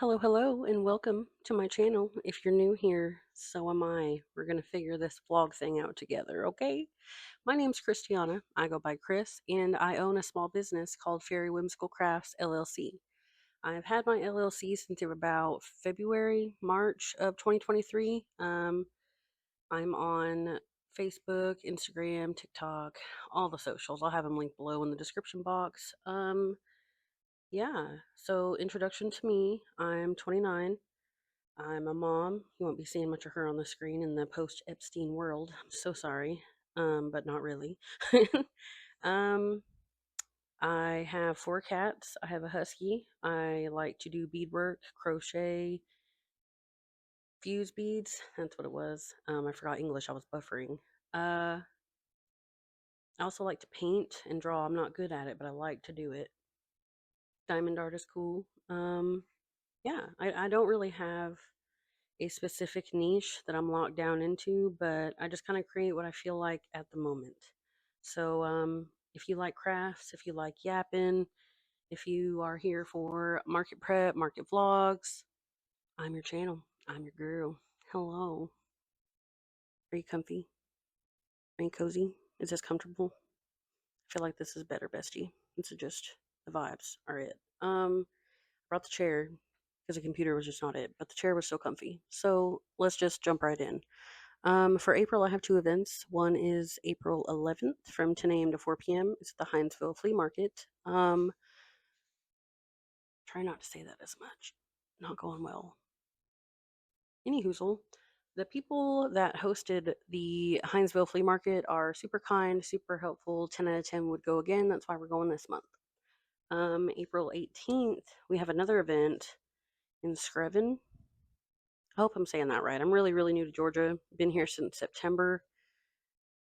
Hello, and welcome to my channel. If you're new here, so am I. We're going to figure this vlog thing out together, okay? My name's Christiana. I go by Chris, and I own a small business called Faery Whimsical Crafts, LLC. I've had my LLC since about February, March of 2023. I'm on Facebook, Instagram, TikTok, all the socials. I'll have them linked below in the description box. Yeah, so introduction to me. I'm 29. I'm a mom. You won't be seeing much of her on the screen in the post Epstein world. I'm so sorry, but not really. um, I have four cats. I have a husky. I like to do beadwork, crochet, fuse beads. That's what it was. I forgot English. I was buffering. I also like to paint and draw. I'm not good at it, but I like to do it. Diamond art is cool. Yeah, I don't really have a specific niche that I'm locked down into, but I just kind of create what I feel like at the moment. So, if you like crafts, if you like yapping, if you are here for market prep, market vlogs, I'm your channel. I'm your girl. Hello. Are you comfy? Are you cozy? Is this comfortable? I feel like this is better, bestie. This is just the vibes are it. Brought the chair because the computer was just not it, but the chair was so comfy. So let's just jump right in. For April, I have two events. One is April 11th from 10 a.m. to 4 p.m. It's at the Hinesville Flea Market. Try not to say that as much. Not going well. Any hoozle. The people that hosted the Hinesville Flea Market are super kind, super helpful. 10 out of 10 would go again. That's why we're going this month. April 18th, we have another event in Screven. I hope I'm saying that right. I'm really new to Georgia. Been here since September.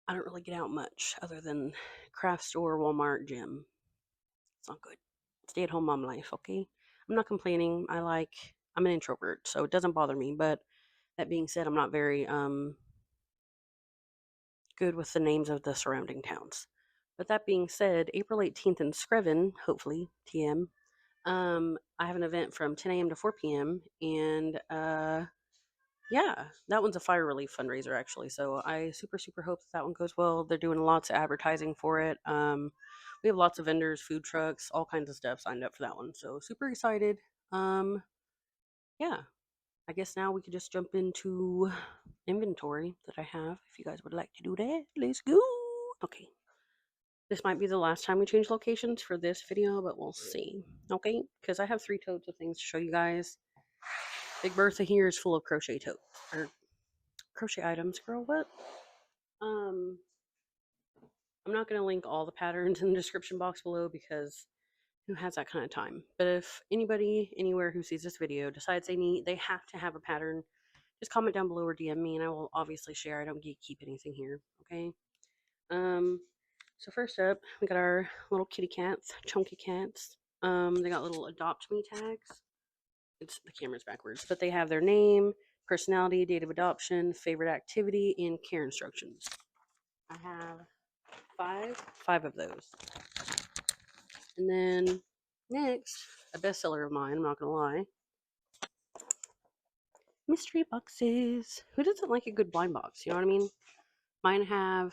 I don't really get out much other than craft store, Walmart, gym. It's not good. Stay at home mom life, okay? I'm not complaining. I'm an introvert, so it doesn't bother me. But that being said, I'm not very good with the names of the surrounding towns. But that being said, April 18th in Screven, hopefully, TM, I have an event from 10 a.m. to 4 p.m. And yeah, that one's a fire relief fundraiser actually. So I super hope that one goes well. They're doing lots of advertising for it. We have lots of vendors, food trucks, all kinds of stuff signed up for that one. So super excited. Um, yeah, I guess now we could just jump into inventory that I have. If you guys would like to do that, let's go. Okay, this might be the last time we change locations for this video, but we'll see. Okay, because I have three totes of things to show you guys. Big Bertha here is full of crochet totes or crochet items. Girl, what? Um, I'm not going to link all the patterns in the description box below because who has that kind of time? But if anybody anywhere who sees this video decides they have to have a pattern, just comment down below or DM me and I will obviously share. I don't keep anything here, okay? Um, so first up, we got our little kitty cats, chunky cats. They got little adopt me tags. It's the camera's backwards, but they have their name, personality, date of adoption, favorite activity, and care instructions. I have five of those. And then next, a bestseller of mine, I'm not gonna lie. Mystery boxes. Who doesn't like a good blind box? You know what I mean?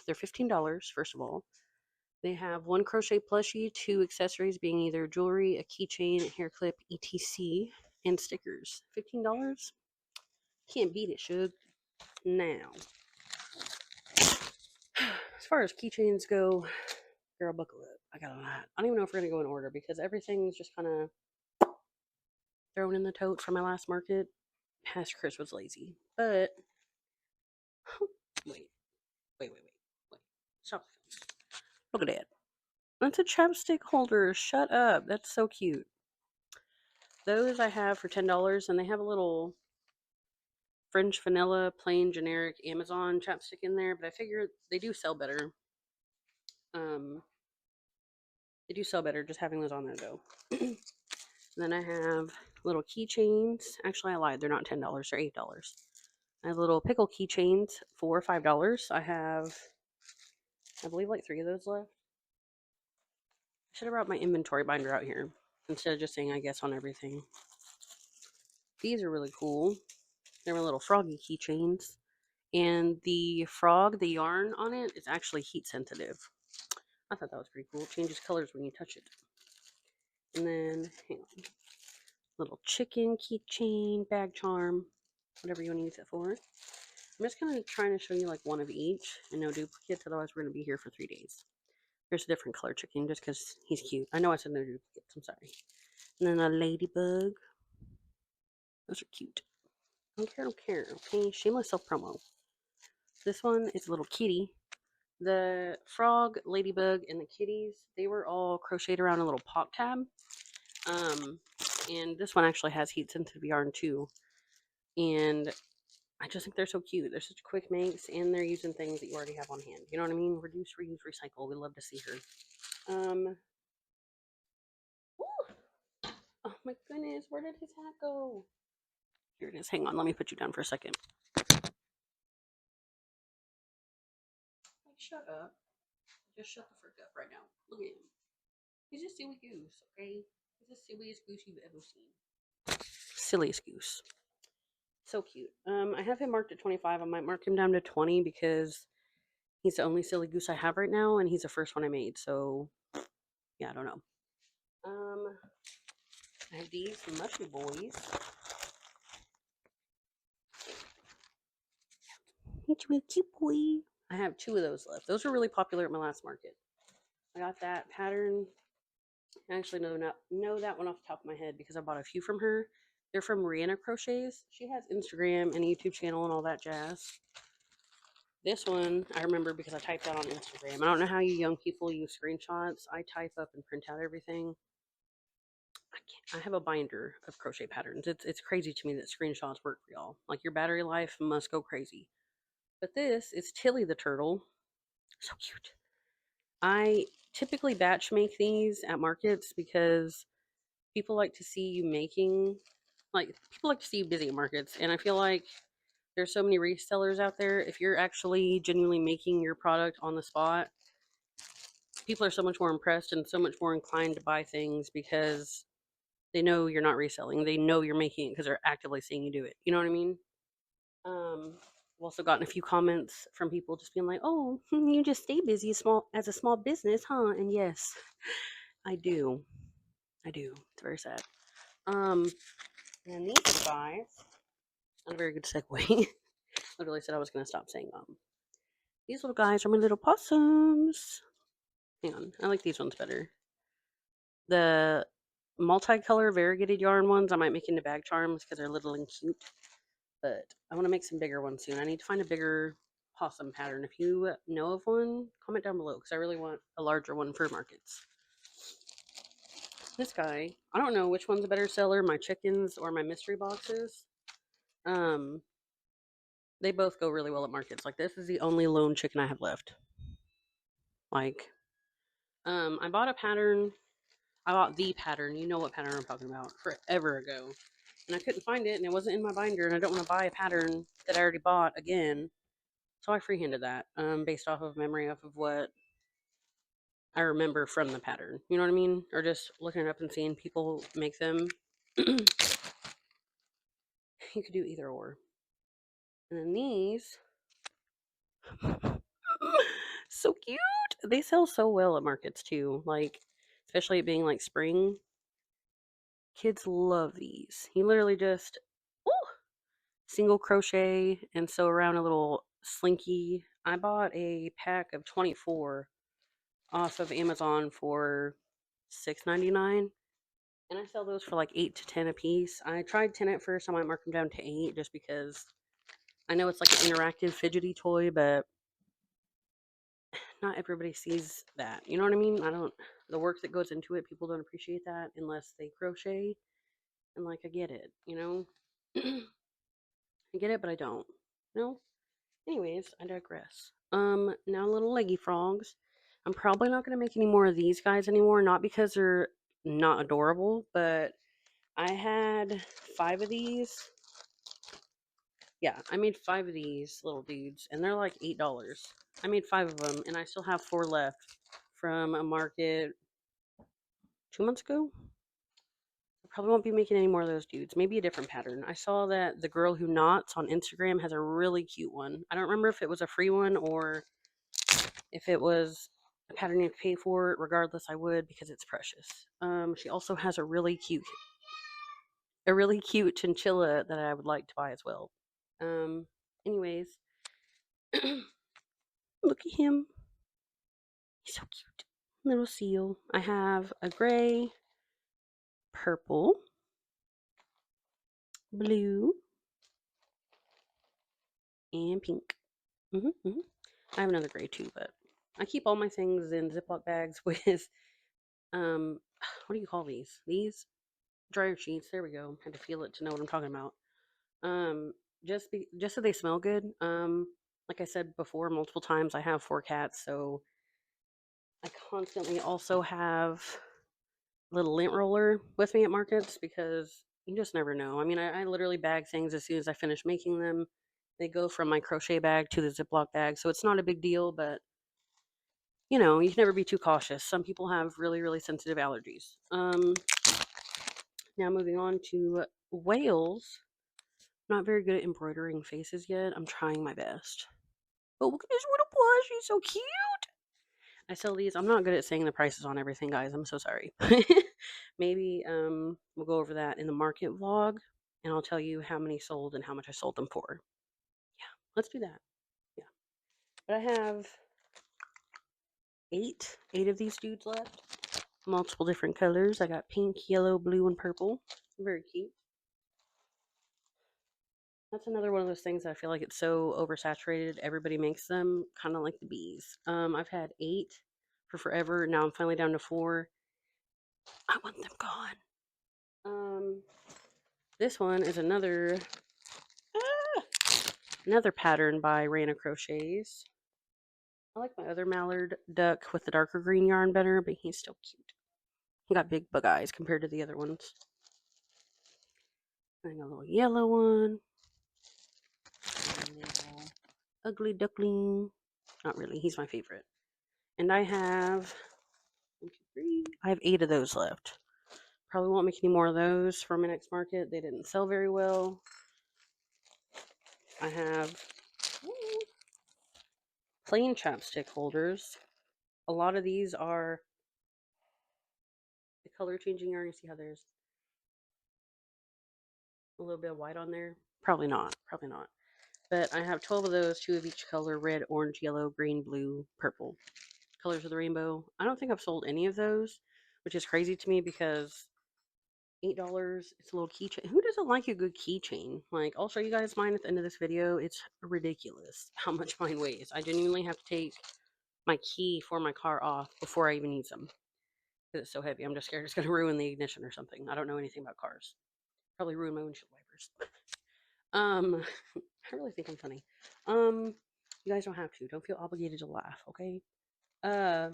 They're $15, first of all. They have one crochet plushie, two accessories being either jewelry, a keychain, a hair clip, etc., and stickers. $15? Can't beat it, Shug. Now, as far as keychains go, girl, buckle up. I got a lot. I don't even know if we're gonna go in order because everything's just kind of thrown in the tote from my last market. Past Chris was lazy, but wait, wait. Stop. Look at that. That's a chapstick holder. Shut up. That's so cute. Those I have for $10, and they have a little French vanilla plain generic Amazon chapstick in there, but I figure they do sell better. Um, they do sell better just having those on there though. Then I have little keychains. Actually, I lied. They're not $10. They're $8. I have little pickle keychains for $5. I believe, like three of those left. I should have brought my inventory binder out here instead of just saying I guess on everything. These are really cool. They're my little froggy keychains. And the frog, the yarn on it is actually heat sensitive. I thought that was pretty cool. It changes colors when you touch it. And then, hang on. Little chicken keychain, bag charm, whatever you want to use it for. I'm just kind of trying to show you like one of each and no duplicates, otherwise we're going to be here for 3 days. There's a different color chicken just because he's cute. I know I said no duplicates, I'm sorry. And then a ladybug. Those are cute. I don't care, okay? Shameless self promo. This one is a little kitty. The frog, ladybug, and the kitties, they were all crocheted around a little pop tab. And this one actually has heat sensitive yarn too. And I just think they're so cute. They're such quick makes, and they're using things that you already have on hand. You know what I mean? Reduce, reuse, recycle. We love to see her. Oh my goodness, where did his hat go? Here it is. Hang on, let me put you down for a second. Like, shut up. Just shut the frick up right now. Look at him. He's a silly goose, okay? He's the silliest goose you've ever seen. Silliest goose. So cute. I have him marked at 25. I might mark him down to 20 because he's the only silly goose I have right now, and he's the first one I made. So, yeah, I don't know. I have these mushy boys. It's a cute boy. I have 2 of those left. Those were really popular at my last market. I got that pattern. I actually know that one off the top of my head because I bought a few from her. They're from Rihanna Crochets. She has Instagram and a YouTube channel and all that jazz. This one I remember because I typed out on Instagram. I don't know how you young people use screenshots. I type up and print out everything. I have a binder of crochet patterns. It's crazy to me that screenshots work for y'all. Like your battery life must go crazy. But this is Tilly the turtle. So cute. I typically batch make these at markets because people like to see you making, like, people like to see you busy at markets. And I feel like there's so many resellers out there. If you're actually genuinely making your product on the spot, people are so much more impressed and so much more inclined to buy things because they know you're not reselling. They know you're making it because they're actively seeing you do it. You know what I mean? I've also gotten a few comments from people just being like, "Oh, you just stay busy as a small business, huh?" And yes, I do. I do. It's very sad. Um, and these guys, not a very good segue. Literally said I was going to stop saying these little guys are my little possums. Hang on, I like these ones better. The multicolor variegated yarn ones I might make into bag charms because they're little and cute. But I want to make some bigger ones soon. I need to find a bigger possum pattern. If you know of one, comment down below because I really want a larger one for markets. This guy, I don't know which one's a better seller, my chickens or my mystery boxes. They both go really well at markets. Like this is the only lone chicken I have left. Like, I bought a pattern. I bought the pattern. You know what pattern I'm talking about? Forever ago, and I couldn't find it, and it wasn't in my binder, and I don't want to buy a pattern that I already bought again. So I freehanded that, based off of memory of what I remember from the pattern. You know what I mean? Or just looking it up and seeing people make them. You could do either or. And then these, so cute. They sell so well at markets too. Like, especially it being like spring. Kids love these. You literally just single crochet and sew around a little slinky. I bought a pack of 24 off of Amazon for $6.99. And I sell those for like 8 to 10 a piece. I tried 10 at first. I might mark them down to 8 just because I know it's like an interactive fidgety toy, but not everybody sees that. You know what I mean? The work that goes into it, people don't appreciate that unless they crochet. And like, I get it, you know? I get it, but I don't. No? Anyways, I digress. Now little leggy frogs. I'm probably not going to make any more of these guys anymore, not because they're not adorable, but I had 5 of these. Yeah, I made 5 of these little dudes, and they're like $8. I made 5 of them, and I still have 4 left from a market 2 months ago. Probably won't be making any more of those dudes. Maybe a different pattern. I saw that the girl who knots on Instagram has a really cute one. I don't remember if it was a free one or if it was a pattern you have to pay for. Regardless, I would because it's precious. She also has a really cute chinchilla that I would like to buy as well. Um, anyways, look at him. He's so cute. Little seal. I have a gray, purple, blue, and pink. I have another gray too, but I keep all my things in Ziploc bags with what do you call these? These dryer sheets. There we go. Had to feel it to know what I'm talking about. Um, just so they smell good. Like I said before, multiple times, I have 4 cats, so I constantly also have a little lint roller with me at markets because you just never know. I mean, I literally bag things as soon as I finish making them. They go from my crochet bag to the Ziploc bag, so it's not a big deal, but you can never be too cautious. Some people have really, really sensitive allergies. Now moving on to whales. Not very good at embroidering faces yet. I'm trying my best. But look at this little plush. He's so cute. I sell these. I'm not good at saying the prices on everything, guys. I'm so sorry. Maybe we'll go over that in the market vlog, and I'll tell you how many sold and how much I sold them for. Yeah, let's do that. Yeah, but I have eight of these dudes left. Multiple different colors. I got pink, yellow, blue, and purple. Very cute. That's another one of those things that I feel like it's so oversaturated. Everybody makes them, kind of like the bees. I've had 8 for forever. Now I'm finally down to 4. I want them gone. Um, this one is another pattern by Rana Crochets. I like my other mallard duck with the darker green yarn better, but he's still cute. He got big bug eyes compared to the other ones. And a little yellow one. A little ugly duckling. Not really. He's my favorite. And I have 1, 2, 3. I have 8 of those left. Probably won't make any more of those for my next market. They didn't sell very well. I have plain chapstick holders. A lot of these are the color changing yarn. You see how there's a little bit of white on there? Probably not. Probably not. But I have 12 of those, 2 of each color: red, orange, yellow, green, blue, purple. Colors of the rainbow. I don't think I've sold any of those, which is crazy to me because $8. It's a little keychain. Who doesn't like a good keychain? Like, I'll show you guys mine at the end of this video. It's ridiculous how much mine weighs. I genuinely have to take my key for my car off before I even use them because it's so heavy. I'm just scared it's going to ruin the ignition or something. I don't know anything about cars. Probably ruin my windshield wipers. um, I really think I'm funny. You guys don't have to. Don't feel obligated to laugh, okay? Uh,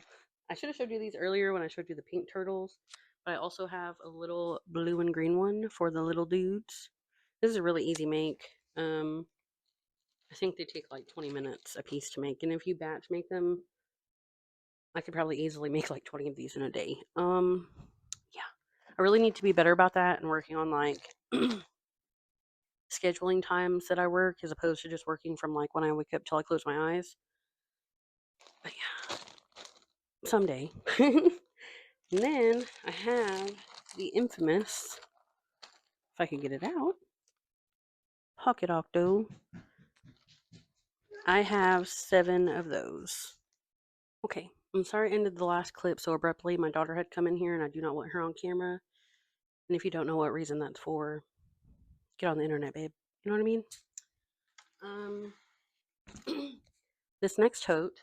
I should have showed you these earlier when I showed you the pink turtles, but I also have a little blue and green one for the little dudes. This is a really easy make. I think they take like 20 minutes a piece to make, and if you batch make them, I could probably easily make like 20 of these in a day. Yeah, I really need to be better about that and working on like scheduling times that I work as opposed to just working from like when I wake up till I close my eyes. But yeah, someday. And then I have the infamous, if I can get it out, Pocket Octo. I have 7 of those. Okay, I'm sorry I ended the last clip so abruptly. My daughter had come in here and I do not want her on camera. And if you don't know what reason that's for, get on the internet, babe. You know what I mean? Um, this next tote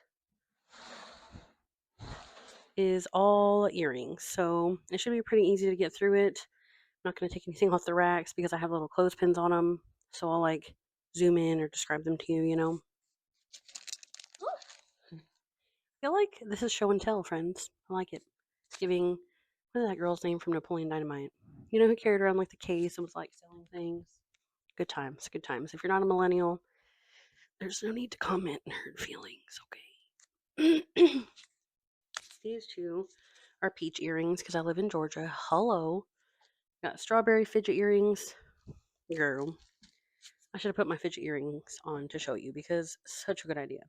is all earrings, so it should be pretty easy to get through it. I'm not going to take anything off the racks because I have little clothespins on them, so I'll like zoom in or describe them to you. I feel like this is show and tell, friends. I like it. It's giving, what is that girl's name from Napoleon Dynamite? You know, who carried around like the case and was like selling things? Good times, good times. If you're not a millennial, there's no need to comment and hurt feelings, okay? These two are peach earrings because I live in Georgia. Hello. Got strawberry fidget earrings. Girl, I should have put my fidget earrings on to show you because such a good idea.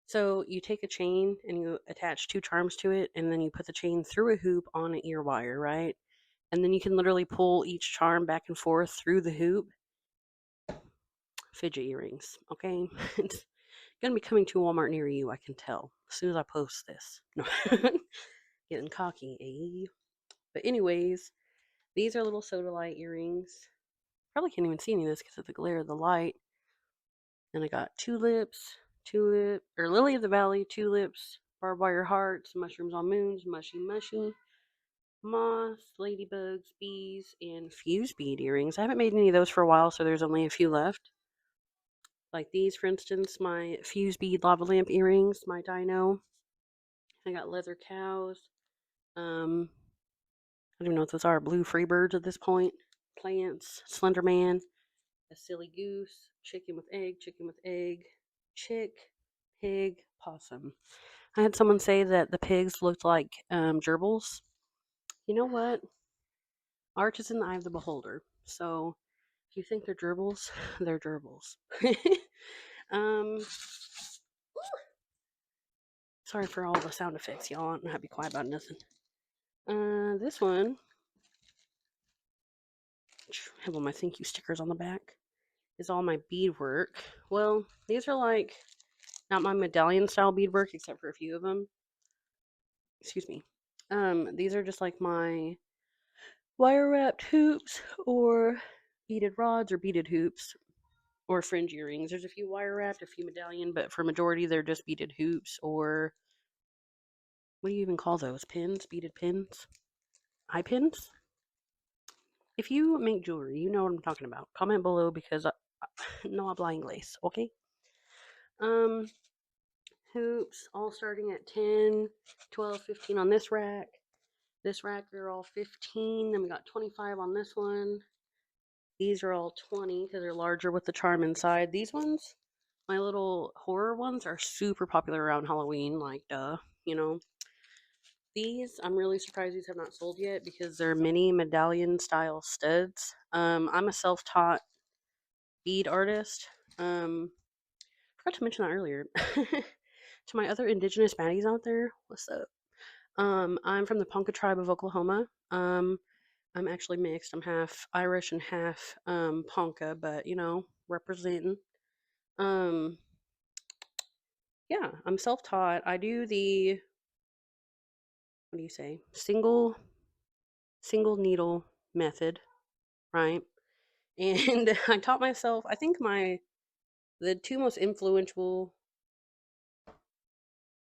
So you take a chain and you attach two charms to it, and then you put the chain through a hoop on an ear wire, right? And then you can literally pull each charm back and forth through the hoop. Fidget earrings, okay? It's gonna be coming to a Walmart near you, I can tell, as soon as I post this. No, getting cocky, eh? But anyways, these are little soda light earrings. Probably can't even see any of this because of the glare of the light. And I got lily of the valley, tulips, barbed wire hearts, mushrooms on moons, mushy mushy, moss, ladybugs, bees, and fuse bead earrings. I haven't made any of those for a while, so there's only a few left. Like these, for instance, my fuse bead lava lamp earrings, my dino. I got leather cows. I don't know what those are. Blue free birds at this point. Plants, Slender Man, a silly goose, chicken with egg, chick, pig, possum. I had someone say that the pigs looked like gerbils. You know what? Art is in the eye of the beholder. So if you think they're gerbils, they're gerbils. um, sorry for all the sound effects, y'all. I'm not be quiet about nothing. This one have all my thank you stickers on the back. Is all my beadwork. Well, these are like not my medallion style beadwork, except for a few of them. Excuse me. These are just like my wire wrapped hoops or beaded rods or beaded hoops or fringe earrings. There's a few wire wrapped, a few medallion, but for majority they're just beaded hoops or what do you even call those? Pins? Beaded pins? Eye pins? If you make jewelry, you know what I'm talking about. Comment below because no habla inglés, okay? Um, hoops, all starting at 10, 12, 15 on this rack. This rack, they're all 15. Then we got 25 on this one. These are all 20 because they're larger with the charm inside. These ones, my little horror ones, are super popular around Halloween. Like, duh, you know. These, I'm really surprised these have not sold yet because they're mini medallion style studs. I'm a self taught bead artist. Forgot to mention that earlier. To my other indigenous baddies out there, what's up? I'm from the Ponca tribe of Oklahoma. I'm actually mixed. I'm half Irish and half Ponca, but you know, representing. Um, yeah, I'm self-taught. I do the what do you say? Single needle method, right? And I taught myself. I think the two most inspirational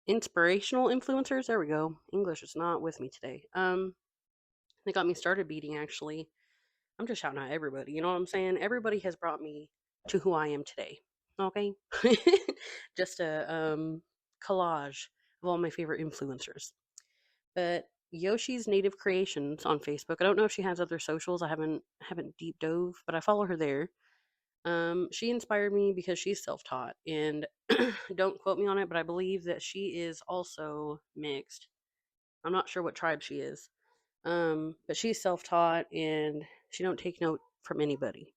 influencers. There we go. English is not with me today. They got me started beading actually. I'm just shouting out everybody. You know what I'm saying? Everybody has brought me to who I am today. Okay, just a collage of all my favorite influencers. But Yoshi's Native Creations on Facebook. I don't know if she has other socials. I haven't deep dove, but I follow her there. She inspired me because she's self taught, and don't quote me on it, but I believe that she is also mixed. I'm not sure what tribe she is, but she's self-taught and she don't take note from anybody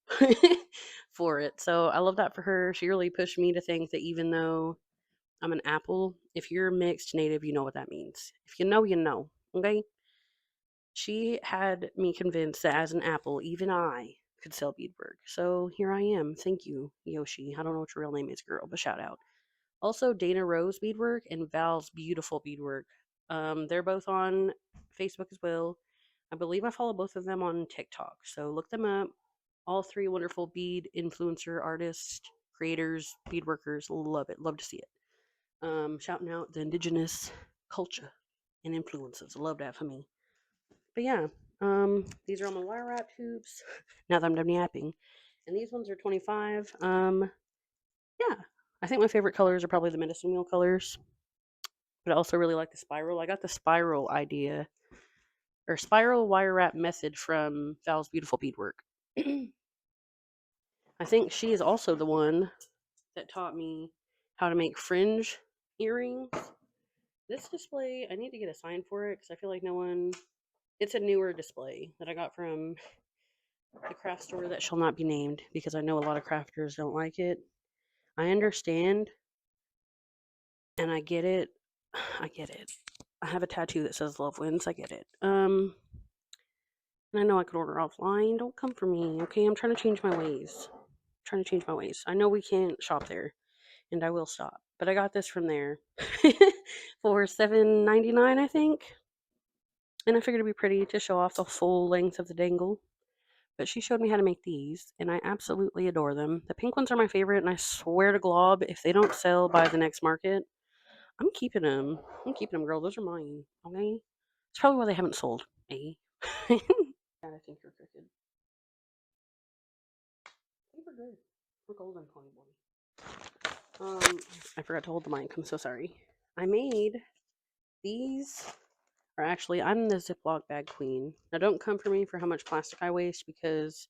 for it. So I love that for her. She really pushed me to think that even though I'm an apple, if you're mixed native, you know what that means. If you know, you know. Okay. She had me convinced that as an apple, even I could sell beadwork. So here I am. Thank you, Yoshi. I don't know what your real name is, girl, but shout out. Also, Dana Rose beadwork and Val's beautiful beadwork. They're both on Facebook as well. I believe I follow both of them on TikTok. So look them up. All three wonderful bead influencer artists, creators, beadworkers. Love it. Love to see it. Shouting out the indigenous culture and influences. Love that for me. But yeah, these are all my wire wrap hoops. Now that I'm done yapping. And these ones are 25. Yeah. I think my favorite colors are probably the medicine wheel colors. But I also really like the spiral. I got the spiral idea or spiral wire wrap method from Val's Beautiful Beadwork. I think she is also the one that taught me how to make fringe earrings. This display, I need to get a sign for it because I feel like no one. It's a newer display that I got from the craft store that shall not be named because I know a lot of crafters don't like it. I understand and I get it. I get it. I have a tattoo that says love wins. I get it. And I know I could order offline. Don't come for me, okay? I'm trying to change my ways. Trying to change my ways. I know we can't shop there, and I will stop. But I got this from there for $7.99, I think. And I figured it'd be pretty to show off the full length of the dangle. But she showed me how to make these, and I absolutely adore them. The pink ones are my favorite, and I swear to Glob, if they don't sell by the next market, I'm keeping them. I'm keeping them, girl. Those are mine. Okay. It's probably why they haven't sold. Eh? God, I think you're crooked. I think we're good. We're golden, honey boy. I forgot to hold the mic. I'm so sorry. I made these. Or actually, I'm the Ziploc bag queen. Now, don't come for me for how much plastic I waste because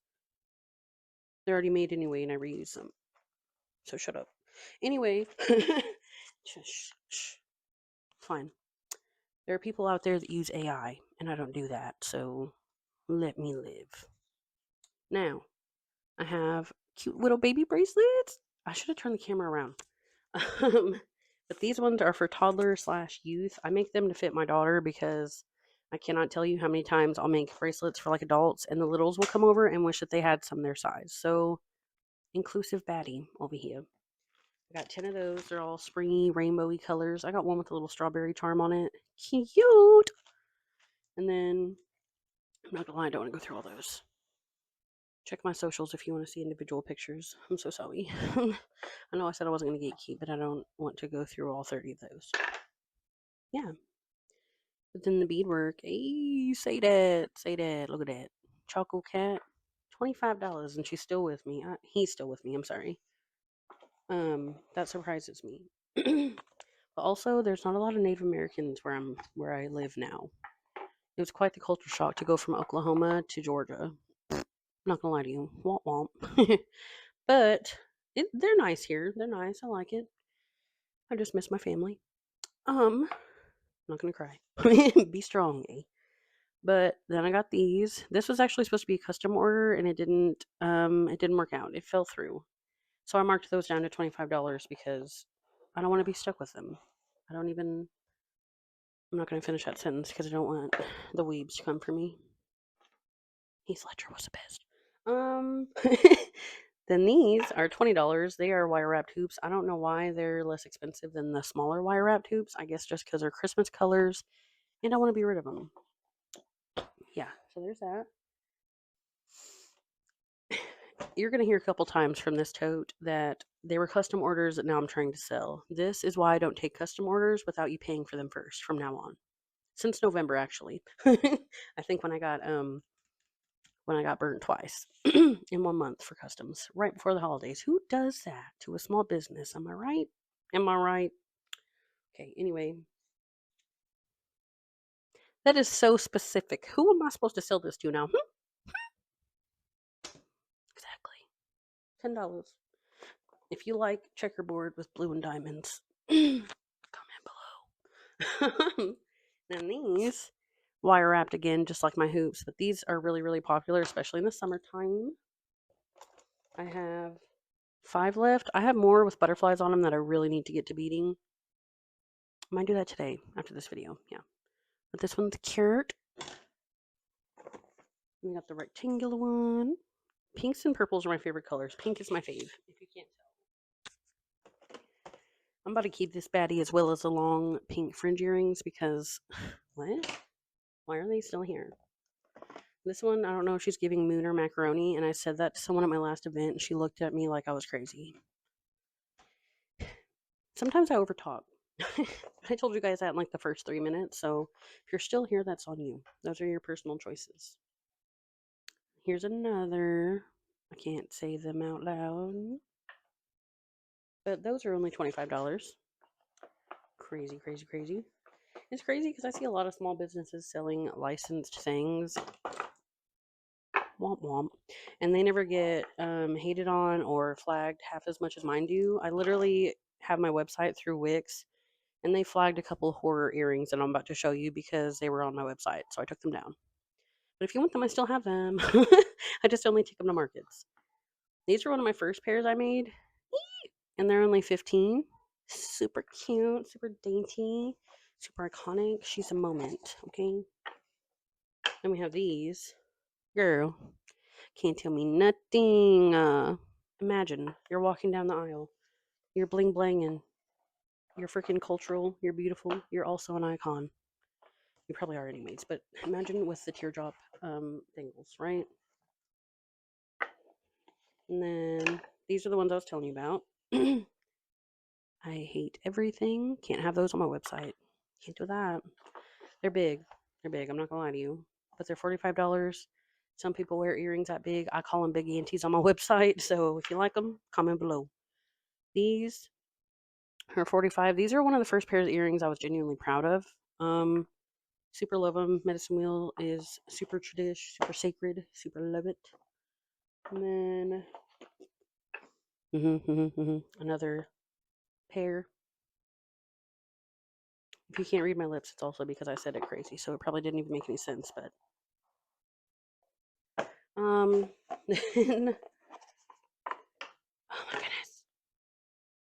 they're already made anyway, and I reuse them. So shut up. Anyway, shh. Fine. There are people out there that use AI, and I don't do that. So let me live. Now, I have cute little baby bracelets. I should have turned the camera around. But these ones are for toddler slash youth. I make them to fit my daughter because I cannot tell you how many times I'll make bracelets for like adults and the littles will come over and wish that they had some their size. So inclusive baddie over here. I got 10 of those. They're all springy, rainbowy colors. I got one with a little strawberry charm on it. Cute. And then, I'm not gonna lie, I don't want to go through all those. Check my socials if you want to see individual pictures. I'm so sorry. I know I said I wasn't going to gatekeep, but I don't want to go through all 30 of those. Yeah. But then the beadwork. Hey, say that. Say that. Look at that. Choco Cat. $25 and she's still with me. He's still with me. I'm sorry. That surprises me. But also, there's not a lot of Native Americans where I live now. It was quite the culture shock to go from Oklahoma to Georgia. Not gonna lie to you. Womp womp. But they're nice here. They're nice. I like it. I just miss my family. I'm not gonna cry. Be strong, eh? But then I got these. This was actually supposed to be a custom order, and it didn't work out. It fell through. So I marked those down to $25 because I don't want to be stuck with them. I don't even. I'm not gonna finish that sentence because I don't want the weebs to come for me. Heath Ledger was the best. Then these are $20. They are wire wrapped hoops. I don't know why they're less expensive than the smaller wire wrapped hoops. I guess just because they're Christmas colors and I want to be rid of them. Yeah, so there's that. You're going to hear a couple times from this tote that they were custom orders that now I'm trying to sell. This is why I don't take custom orders without you paying for them first from now on. Since November, actually. I think when I got burnt twice in 1 month for customs right before the holidays. Who does that to a small business? Am I right? Am I right? Okay, anyway. That is so specific. Who am I supposed to sell this to now? Exactly. $10. If you like checkerboard with blue and diamonds, comment below. Then these wire wrapped again, just like my hoops, but these are really, really popular, especially in the summertime. I have 5 left. I have more with butterflies on them that I really need to get to beading. I might do that today after this video. Yeah. But this one's cute. We got the rectangular one. Pinks and purples are my favorite colors. Pink is my fave, if you can't tell. I'm about to keep this baddie as well as the long pink fringe earrings because what? Why are they still here? This one, I don't know if she's giving moon or macaroni, and I said that to someone at my last event, and she looked at me like I was crazy. Sometimes I overtalk. I told you guys that in like the first 3 minutes, so if you're still here, that's on you. Those are your personal choices. Here's another. I can't say them out loud. But those are only $25. Crazy, crazy, crazy. It's crazy because I see a lot of small businesses selling licensed things. Womp womp. And they never get hated on or flagged half as much as mine do. I literally have my website through Wix, and they flagged a couple of horror earrings that I'm about to show you because they were on my website. So I took them down. But if you want them, I still have them. I just only take them to markets. These are one of my first pairs I made, and they're only 15. Super cute, super dainty, super iconic. She's a moment, okay? Then we have these. Girl, can't tell me nothing. Imagine you're walking down the aisle. You're bling blanging. You're freaking cultural. You're beautiful. You're also an icon. You probably are anyways, but imagine with the teardrop dangles, right? And then these are the ones I was telling you about. I hate everything. Can't have those on my website. Can't do that. They're big. They're big. I'm not gonna lie to you, but they're $45. Some people wear earrings that big. I call them big anties on my website. So if you like them, comment below. These are 45. These are one of the first pairs of earrings I was genuinely proud of. Super love them. Medicine wheel is super tradish, super sacred, super love it. And then another pair. If you can't read my lips, it's also because I said it crazy, so it probably didn't even make any sense. But then, oh my goodness.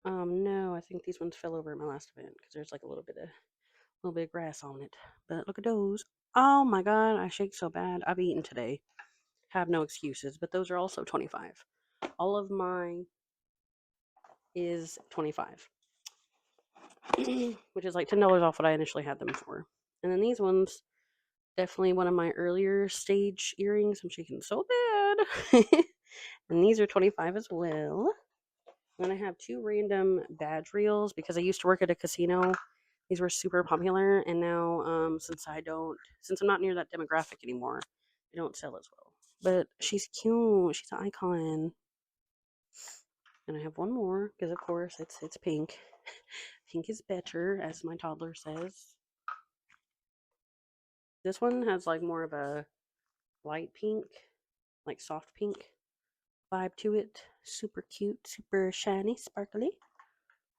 No, I think these ones fell over at my last event because there's like a little bit of grass on it. But look at those. Oh my god, I shake so bad. I've eaten today. Have no excuses. But those are also 25. All of mine is 25, which is like $10 off what I initially had them for. And then these ones, definitely one of my earlier stage earrings. I'm shaking so bad. And these are 25 as well. Then I have two random badge reels because I used to work at a casino. These were super popular, and now since I'm not near that demographic anymore, they don't sell as well. But she's cute. She's an icon. And I have one more because of course it's pink. Pink is better, as my toddler says. This one has like more of a light pink, like soft pink vibe to it. Super cute, super shiny, sparkly.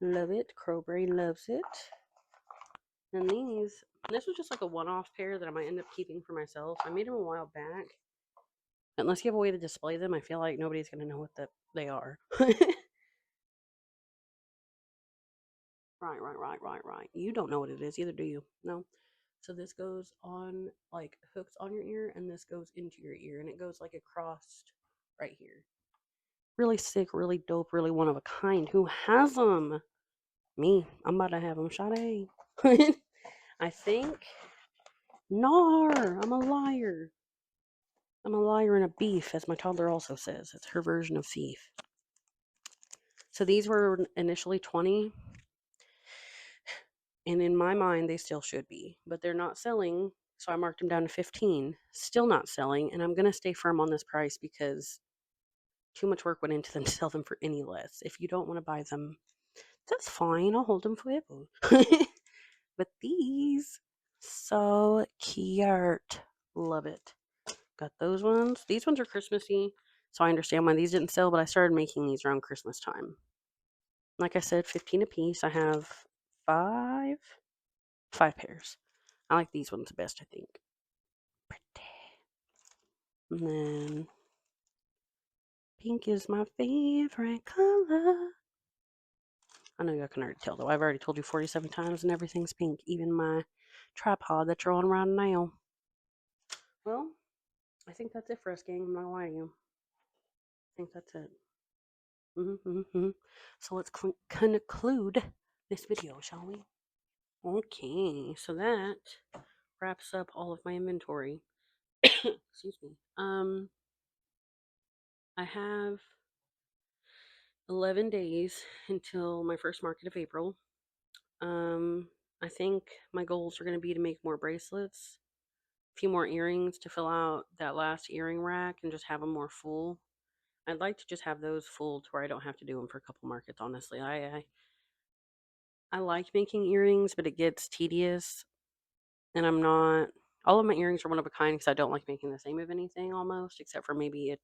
Love it. Crowbrain loves it. And this was just like a one-off pair that I might end up keeping for myself. I made them a while back. Unless you have a way to display them, I feel like nobody's going to know what they are. Right. You don't know what it is either, do you? No. So this goes on like hooks on your ear, and this goes into your ear, and it goes like across right here. Really sick, really dope, really one of a kind. Who has them? Me. I'm about to have them. Sade. I think. Nar. I'm a liar. I'm a liar and a beef, as my toddler also says. It's her version of thief. So these were initially 20, and in my mind, they still should be, but they're not selling. So I marked them down to 15. Still not selling, and I'm going to stay firm on this price because too much work went into them to sell them for any less. If you don't want to buy them, that's fine. I'll hold them forever. But these, so cute. Love it. Got those ones. These ones are Christmassy, so I understand why these didn't sell, but I started making these around Christmas time. Like I said, 15 a piece. I have five, five pairs. I like these ones the best, I think. Pretty. And then pink is my favorite color. I know y'all can already tell, though. I've already told you 47 times, and everything's pink. Even my tripod that you're on right now. Well, I think that's it for us, gang. I'm not gonna lie to you. I think that's it. So let's conclude this video, shall we? Okay, so that wraps up all of my inventory. Excuse me. I have 11 days until my first market of April. Um, I think my goals are going to be to make more bracelets, a few more earrings to fill out that last earring rack and just have them more full. I'd like to just have those full to where I don't have to do them for a couple markets, honestly. I like making earrings, but it gets tedious, and I'm not. All of my earrings are one of a kind because I don't like making the same of anything almost, except for maybe a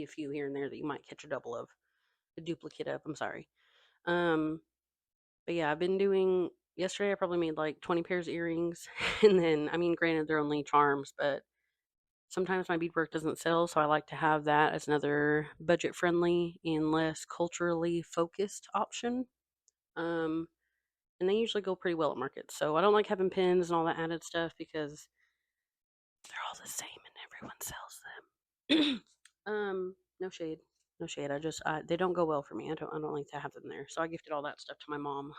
few here and there that you might catch a double of, a duplicate of. I'm sorry. Um, but yeah, I've been doing. Yesterday, I probably made like 20 pairs of earrings, and then I mean, granted, they're only charms, but Sometimes my beadwork doesn't sell, so I like to have that as another budget friendly and less culturally focused option. Um, and they usually go pretty well at markets. So I don't like having pins and all that added stuff because they're all the same and everyone sells them. No shade, no shade. They don't go well for me. I don't like to have them there. So I gifted all that stuff to my mom.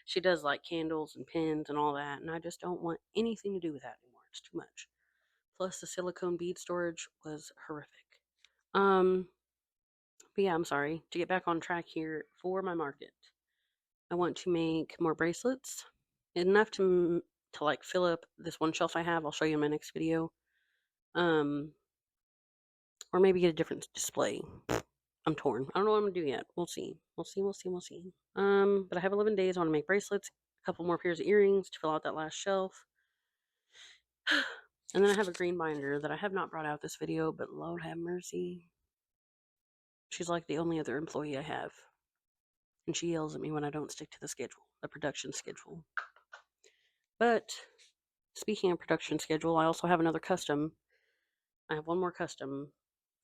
She does like candles and pins and all that, and I just don't want anything to do with that anymore. It's too much. Plus the silicone bead storage was horrific. Um, but yeah, I'm sorry. To get back on track here for my market, I want to make more bracelets, enough to like fill up this one shelf I have. I'll show you in my next video. Um, or maybe get a different display. I'm torn. I don't know what I'm gonna do yet. We'll see. We'll see. We'll see. We'll see. But I have 11 days. I want to make bracelets, a couple more pairs of earrings to fill out that last shelf. And then I have a green binder that I have not brought out this video, but Lord have mercy. She's like the only other employee I have. And she yells at me when I don't stick to the schedule, the production schedule. But speaking of production schedule, I also have another custom. I have one more custom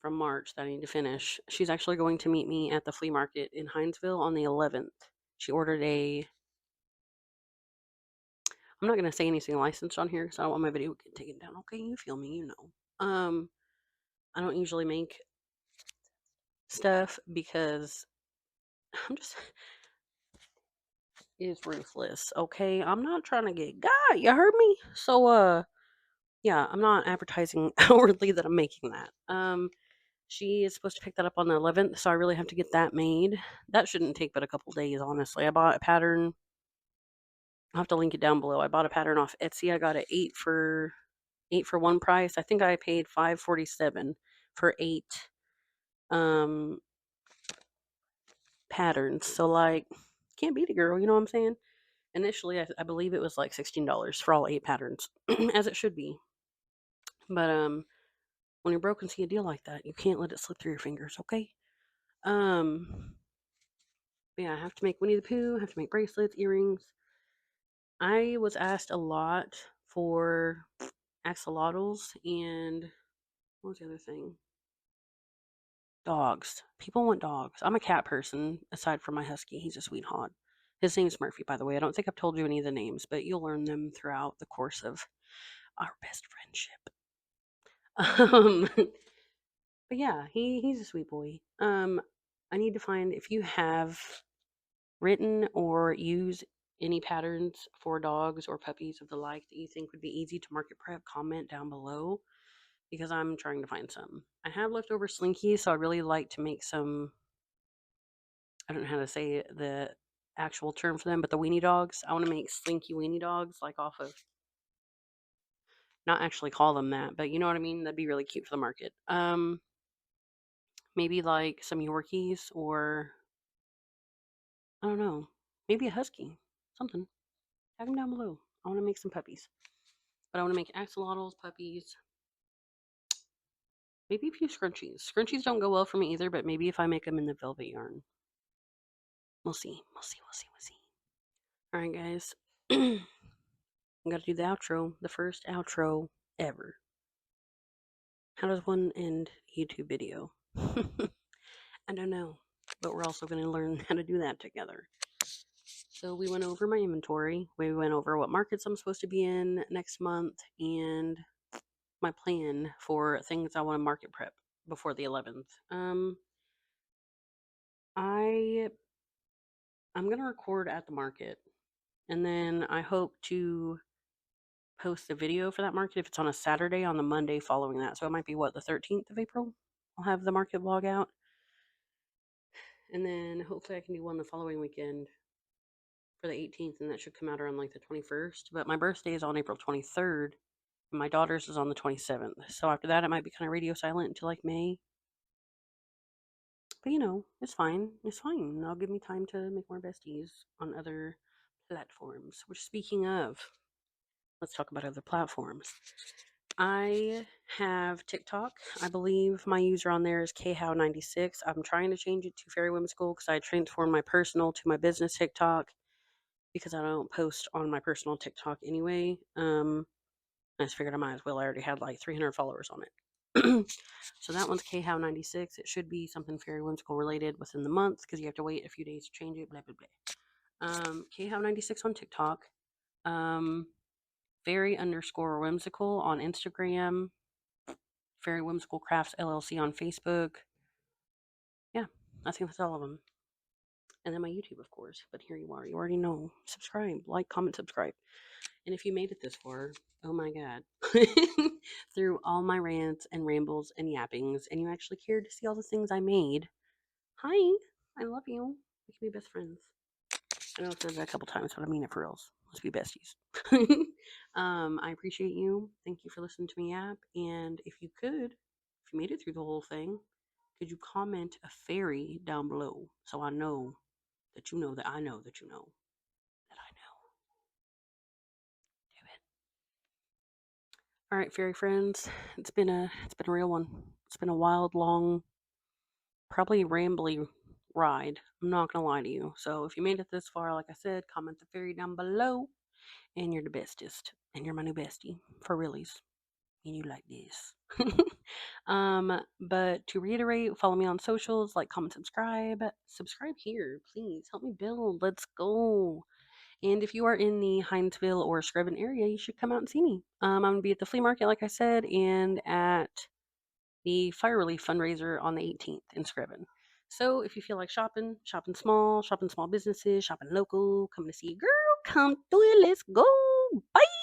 from March that I need to finish. She's actually going to meet me at the flea market in Hinesville on the 11th. She ordered a. I'm not going to say anything licensed on here because I don't want my video getting taken down. Okay, you feel me, you know. I don't usually make stuff because I'm just is ruthless. Okay, I'm not trying to get got. You heard me? So yeah, I'm not advertising outwardly that I'm making that. She is supposed to pick that up on the 11th, so I really have to get that made. That shouldn't take but a couple days, honestly. I bought a pattern. I'll have to link it down below. I bought a pattern off Etsy. I got it 8 for 1 price. I think I paid $5.47 for 8 um patterns. So like can't beat a girl, you know what I'm saying? Initially I believe it was like $16 for all 8 patterns, as it should be. But when you're broke and see a deal like that, you can't let it slip through your fingers, okay? Um yeah, I have to make Winnie the Pooh, I have to make bracelets, earrings. I was asked a lot for axolotls and what was the other thing? Dogs. People want dogs. I'm a cat person, aside from my husky. He's a sweetheart. His name's Murphy, by the way. I don't think I've told you any of the names, but you'll learn them throughout the course of our best friendship. But yeah, he's a sweet boy. I need to find if you have written or use any patterns for dogs or puppies of the like that you think would be easy to market prep. Comment down below because I'm trying to find some. I have leftover slinkies, so I really like to make some. I don't know how to say the actual term for them, but the weenie dogs. I want to make slinky weenie dogs, like off of, not actually call them that, but you know what I mean? That'd be really cute for the market. Maybe like some Yorkies or, I don't know, maybe a husky, something. Tag them down below. I want to make some puppies. But I want to make axolotls, puppies, maybe a few scrunchies. Scrunchies don't go well for me either, but maybe if I make them in the velvet yarn. We'll see. We'll see. We'll see. We'll see. All right, guys. I got to do the outro, the first outro ever. How does one end a YouTube video? I don't know, but we're also going to learn how to do that together. So we went over my inventory. We went over what markets I'm supposed to be in next month and my plan for things I want to market prep before the 11th. I I'm going to record at the market and then I hope to post the video for that market if it's on a Saturday on the Monday following that. So it might be what, the 13th of April? I'll have the market vlog out. And then hopefully I can do one the following weekend for the 18th, and that should come out around like the 21st. But my birthday is on April 23rd, and my daughter's is on the 27th. So after that, it might be kind of radio silent until like May. But you know, it's fine. It's fine. That'll give me time to make more besties on other platforms. Which, speaking of, let's talk about other platforms. I have TikTok. I believe my user on there is khow96. I'm trying to change it to Faery Whimsical because I transformed my personal to my business TikTok because I don't post on my personal TikTok anyway. I just figured I might as well. I already had like 300 followers on it. So that one's KHow96. It should be something Faery Whimsical related within the month because you have to wait a few days to change it. Blah blah blah. KHow96 on TikTok. Um, Faery_Whimsical on Instagram. Faery Whimsical Crafts LLC on Facebook. Yeah, I think that's all of them. And then my YouTube, of course. But here you are. You already know. Subscribe, like, comment, subscribe. And if you made it this far, oh my God, through all my rants and rambles and yappings, and you actually cared to see all the things I made, hi, I love you. We can be best friends. I know I've said that a couple times, but I mean it for reals. Let's be besties. I appreciate you. Thank you for listening to me yap. And if you could, if you made it through the whole thing, could you comment a fairy down below so I know that you know that I know that you know that I know. Do it. All right, fairy friends. It's been a real one. It's been a wild, long, probably rambly ride. I'm not gonna lie to you. So if you made it this far, like I said, comment the fairy down below. And you're the bestest. And you're my new bestie. For realies. And you like this. But to reiterate, follow me on socials, like, comment, subscribe. Subscribe here, please. Help me build. Let's go. And if you are in the Hinesville or Screven area, you should come out and see me. I'm going to be at the flea market, like I said, and at the Fire Relief fundraiser on the 18th in Screven. So if you feel like shopping, shopping small businesses, shopping local, come to see a girl, come through it. Let's go. Bye.